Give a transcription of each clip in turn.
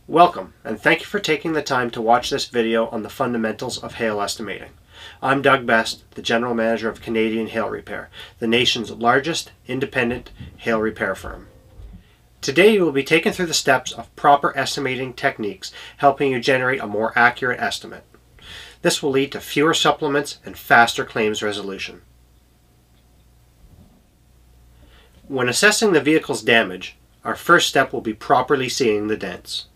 Welcome, and thank you for taking the time to watch this video on the fundamentals of hail estimating. I'm Doug Best, the General Manager of Canadian Hail Repair, the nation's largest independent hail repair firm. Today you will be taken through the steps of proper estimating techniques, helping you generate a more accurate estimate. This will lead to fewer supplements and faster claims resolution. When assessing the vehicle's damage, our first step will be properly seeing the dents.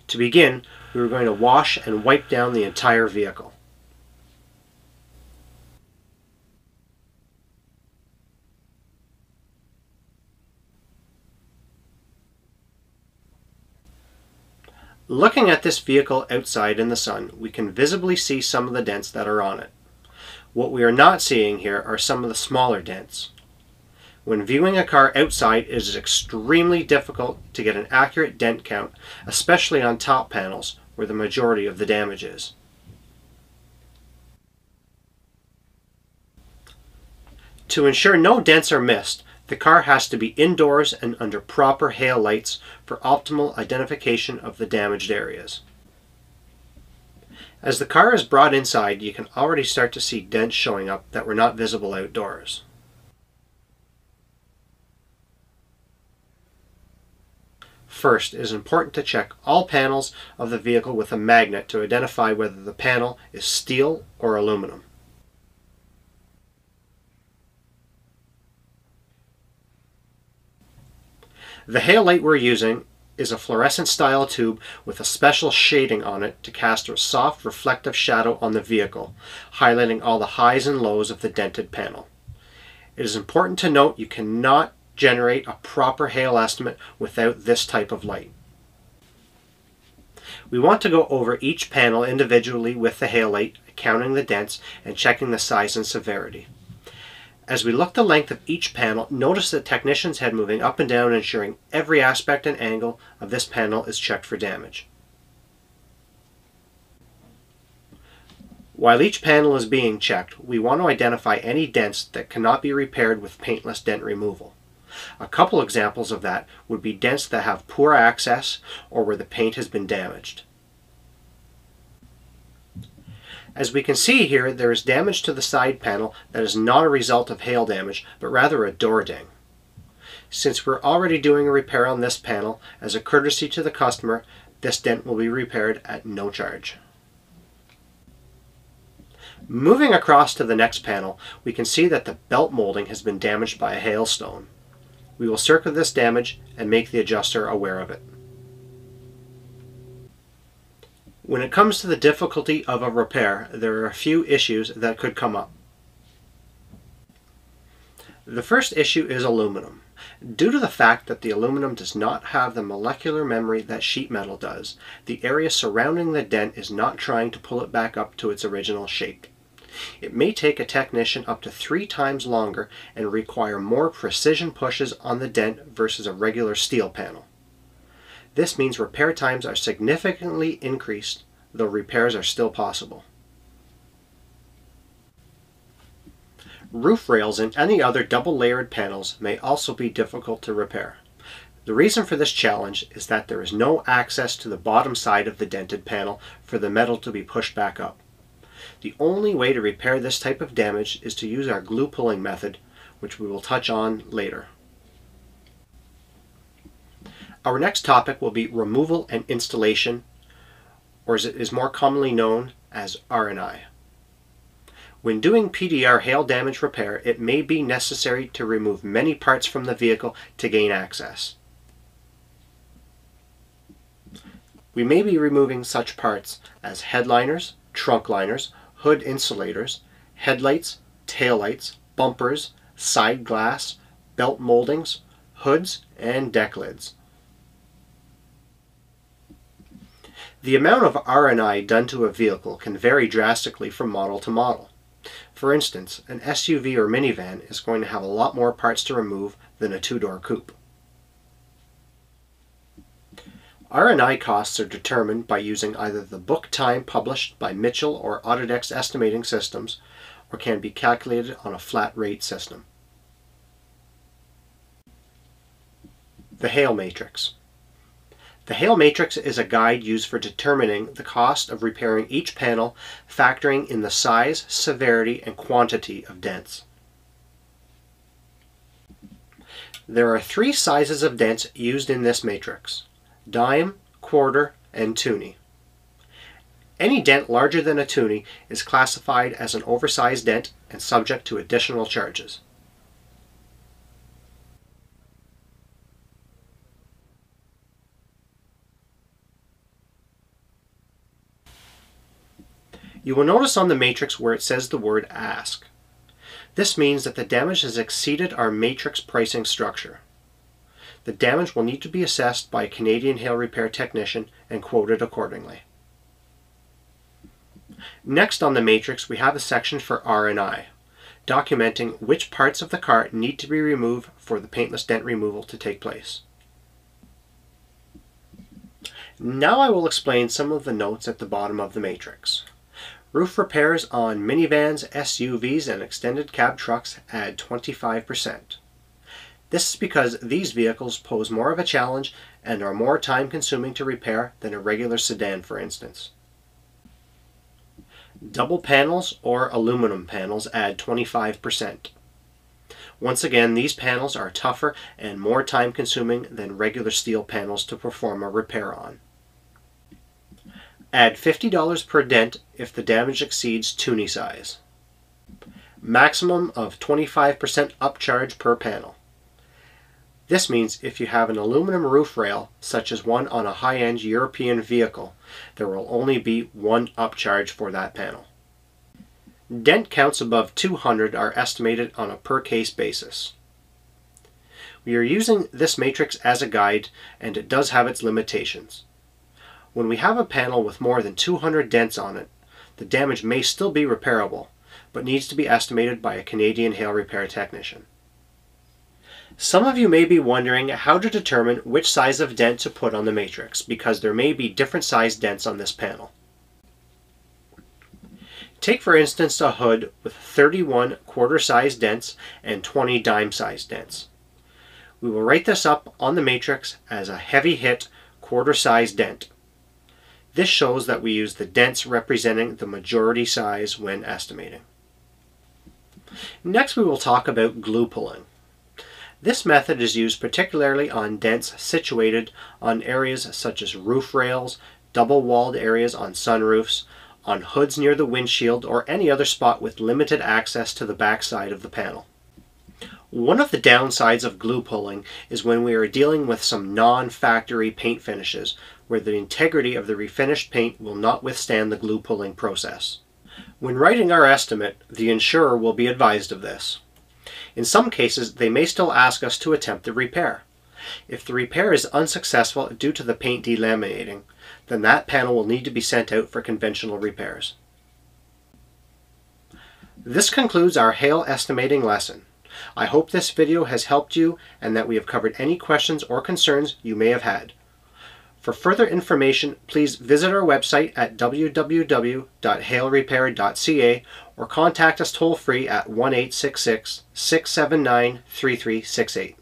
To begin, we are going to wash and wipe down the entire vehicle. Looking at this vehicle outside in the sun, we can visibly see some of the dents that are on it. What we are not seeing here are some of the smaller dents. When viewing a car outside, it is extremely difficult to get an accurate dent count, especially on top panels, where the majority of the damage is. To ensure no dents are missed, the car has to be indoors and under proper hail lights for optimal identification of the damaged areas. As the car is brought inside, you can already start to see dents showing up that were not visible outdoors. First, it is important to check all panels of the vehicle with a magnet to identify whether the panel is steel or aluminum. The hail light we're using is a fluorescent style tube with a special shading on it to cast a soft reflective shadow on the vehicle, highlighting all the highs and lows of the dented panel. It is important to note you cannot generate a proper hail estimate without this type of light. We want to go over each panel individually with the hail light, counting the dents and checking the size and severity. As we look the length of each panel, notice the technician's head moving up and down, ensuring every aspect and angle of this panel is checked for damage. While each panel is being checked, we want to identify any dents that cannot be repaired with paintless dent removal. A couple examples of that would be dents that have poor access or where the paint has been damaged. As we can see here, there is damage to the side panel that is not a result of hail damage, but rather a door ding. Since we're already doing a repair on this panel, as a courtesy to the customer, this dent will be repaired at no charge. Moving across to the next panel, we can see that the belt molding has been damaged by a hailstone. We will circle this damage and make the adjuster aware of it. When it comes to the difficulty of a repair, there are a few issues that could come up. The first issue is aluminum. Due to the fact that the aluminum does not have the molecular memory that sheet metal does, the area surrounding the dent is not trying to pull it back up to its original shape. It may take a technician up to 3 times longer and require more precision pushes on the dent versus a regular steel panel. This means repair times are significantly increased, though repairs are still possible. Roof rails and any other double-layered panels may also be difficult to repair. The reason for this challenge is that there is no access to the bottom side of the dented panel for the metal to be pushed back up. The only way to repair this type of damage is to use our glue pulling method, which we will touch on later. Our next topic will be removal and installation, or as it is more commonly known as R&I. When doing PDR hail damage repair, it may be necessary to remove many parts from the vehicle to gain access. We may be removing such parts as headliners, trunk liners, hood insulators, headlights, taillights, bumpers, side glass, belt moldings, hoods, and deck lids. The amount of R&I done to a vehicle can vary drastically from model to model. For instance, an SUV or minivan is going to have a lot more parts to remove than a 2-door coupe. R&I costs are determined by using either the book time published by Mitchell or Autodesk estimating systems, or can be calculated on a flat rate system. The hail matrix. The Hale matrix is a guide used for determining the cost of repairing each panel, factoring in the size, severity, and quantity of dents. There are 3 sizes of dents used in this matrix: dime, quarter, and toonie. Any dent larger than a toonie is classified as an oversized dent and subject to additional charges. You will notice on the matrix where it says the word ask. This means that the damage has exceeded our matrix pricing structure. The damage will need to be assessed by a Canadian hail repair technician and quoted accordingly. Next on the matrix, we have a section for R&I, documenting which parts of the car need to be removed for the paintless dent removal to take place. Now I will explain some of the notes at the bottom of the matrix. Roof repairs on minivans, SUVs, and extended cab trucks add 25%. This is because these vehicles pose more of a challenge and are more time-consuming to repair than a regular sedan, for instance. Double panels or aluminum panels add 25%. Once again, these panels are tougher and more time-consuming than regular steel panels to perform a repair on. Add $50 per dent if the damage exceeds toonie size. Maximum of 25% upcharge per panel. This means if you have an aluminum roof rail, such as one on a high-end European vehicle, there will only be one upcharge for that panel. Dent counts above 200 are estimated on a per-case basis. We are using this matrix as a guide, and it does have its limitations. When we have a panel with more than 200 dents on it, the damage may still be repairable, but needs to be estimated by a Canadian hail repair technician. Some of you may be wondering how to determine which size of dent to put on the matrix, because there may be different sized dents on this panel. Take for instance a hood with 31 quarter-sized dents and 20 dime-sized dents. We will write this up on the matrix as a heavy hit quarter-sized dent. This shows that we use the dents representing the majority size when estimating. Next we will talk about glue pulling. This method is used particularly on dents situated on areas such as roof rails, double-walled areas on sunroofs, on hoods near the windshield, or any other spot with limited access to the back side of the panel. One of the downsides of glue pulling is when we are dealing with some non-factory paint finishes, where the integrity of the refinished paint will not withstand the glue pulling process. When writing our estimate, the insurer will be advised of this. In some cases, they may still ask us to attempt the repair. If the repair is unsuccessful due to the paint delaminating, then that panel will need to be sent out for conventional repairs. This concludes our hail estimating lesson. I hope this video has helped you and that we have covered any questions or concerns you may have had. For further information, please visit our website at www.hailrepair.ca or contact us toll-free at 1-866-679-3368.